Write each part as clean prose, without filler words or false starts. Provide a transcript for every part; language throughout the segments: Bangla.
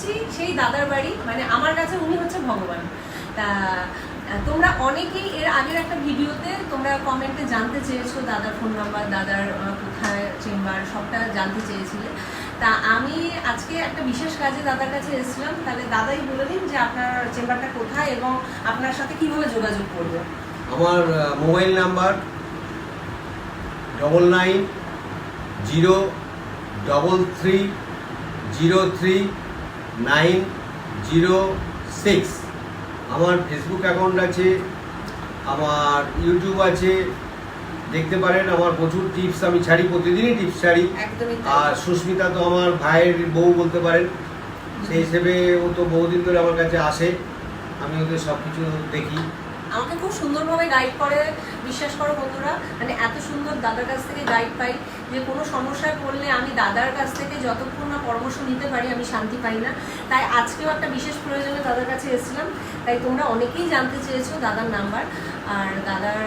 এসেছি সেই দাদার বাড়ি, মানে আমার কাছে উনি হচ্ছে ভগবান। তা তোমরা অনেকেই এর আগের একটা ভিডিওতে তোমরা কমেন্টে জানতে চেয়েছো দাদার ফোন নাম্বার, দাদার কোথায় চেম্বার, সবটা জানতে চেয়েছিলে। তা আমি আজকে একটা বিশেষ কাজে দাদার কাছে এসেছিলাম। তাহলে দাদাই বলে দিন যে আপনার চেম্বারটা কোথায় এবং আপনার সাথে কিভাবে যোগাযোগ করবে। আমার মোবাইল নাম্বার 9903330906। আমার ফেসবুক অ্যাকাউন্ট আছে, আমার ইউটিউব আছে, দেখতে পারেন। আমার প্রচুর টিপস আমি ছাড়ি, প্রতিদিনই টিপস ছাড়ি। আর সুস্মিতা তো আমার ভাইয়ের বউ বলতে পারেন, সেই হিসেবে ও তো বহুদিন ধরে আমার কাছে আসে, আমি ওদের সব কিছু দেখি। আমাকে খুব সুন্দরভাবে গাইড করে, বিশ্বাস করো বন্ধুরা, মানে এত সুন্দর দাদার কাছ থেকে গাইড পাই যে কোনো সমস্যায় পড়লে আমি দাদার কাছ থেকে যতক্ষণ না পরামর্শ নিতে পারি আমি শান্তি পাই না। তাই আজকেও একটা বিশেষ প্রয়োজনে দাদার কাছে এসেছিলাম। তাই তোমরা অনেকেই জানতে চেয়েছো দাদার নাম্বার আর দাদার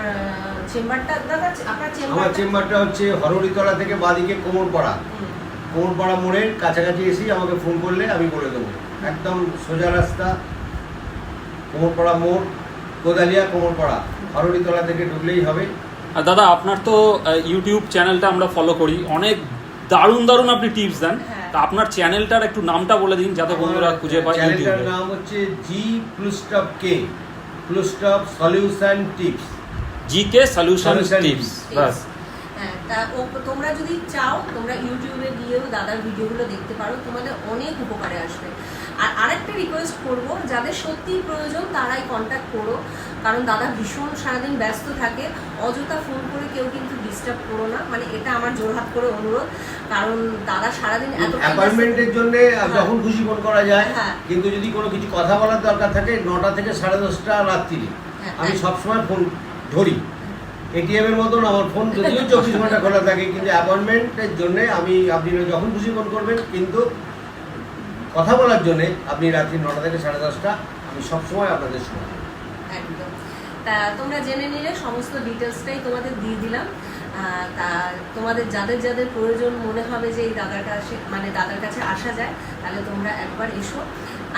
চেম্বারটা। দাদা আপনার আমার চেম্বারটা হচ্ছে হরহরিতলা থেকে বাদিকে কোমরপাড়া মোড়ের কাছাকাছি এসেই আমাকে ফোন করলে আমি বলে দেবো। একদম সোজা রাস্তা, কোমরপাড়া মোড়, কোদালিয়া কোমরপাড়া, হরহরিতলা থেকে ঢুকলেই হবে। আর দাদা আপনার তো ইউটিউব চ্যানেলটা আমরা ফলো করি, অনেক দারুণ আপনি টিপস দেন। তা আপনার চ্যানেলটার একটু নামটা বলে দিন যাতে বন্ধুরা খুঁজে পায়। চ্যানেলটার নাম হচ্ছে G+K+Solution Tips। GK Solution Tips। বাস। হ্যাঁ, তা তোমরা যদি চাও তোমরা ইউটিউবে গিয়েও দাদার ভিডিওগুলো দেখতে পারো, তোমাদের অনেক উপকারে আসবে। আর আরেকটা রিকোয়েস্ট করব, যাদের সত্যিই প্রয়োজন তারাই কন্ট্যাক্ট করো, কারণ দাদা ভীষণ সারাদিন ব্যস্ত থাকে। অযথা ফোন করে কেউ কিন্তু ডিস্টার্ব করো না, মানে এটা আমার জোরহাত করে অনুরোধ। কারণ দাদা সারাদিন এত অ্যাপয়েন্টমেন্টের জন্য যখন খুশি ফোন করা যায়, কিন্তু যদি কোনো কিছু কথা বলার দরকার থাকে 9টা থেকে 10:30 রাত্রি আমি সবসময় ফোন ধরি। এটিএম এর মতন আমার ফোন যদিও 24 ঘন্টা খোলা থাকে, কিন্তু অ্যাপয়েন্টমেন্টের জন্য আপনি যখন খুশি ফোন করবেন, কিন্তু কথা বলার জন্য আপনি রাত্রি 9টা থেকে 10:30 আমি সবসময় আপনাদের সময়। একদম। তা তোমরা জেনে নিলে সমস্ত ডিটেলসটাই তোমাদের দিয়ে দিলাম। তা তোমাদের যাদের যাদের প্রয়োজন মনে হবে যে এই দাদার কাছে, মানে দাদার কাছে আসা যায়, তাহলে তোমরা একবার এসো।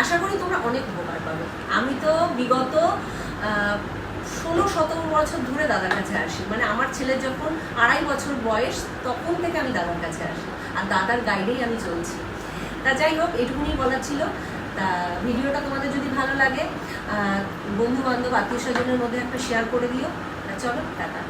আশা করি তোমরা অনেক উপকার পাবে। আমি তো বিগত 16-17 বছর ধরে দাদার কাছে আসি, মানে আমার ছেলের যখন 2.5 বছর বয়স তখন থেকে আমি দাদার কাছে আসি, আর দাদার গাইডেই আমি চলছি। তা যাই হোক, এটুকুনি বলার ছিল। তা ভিডিওটা তোমাদের যদি ভালো লাগে বন্ধু বান্ধব আত্মীয় স্বজনের মধ্যে একটা শেয়ার করে দিও। চলো টাটা।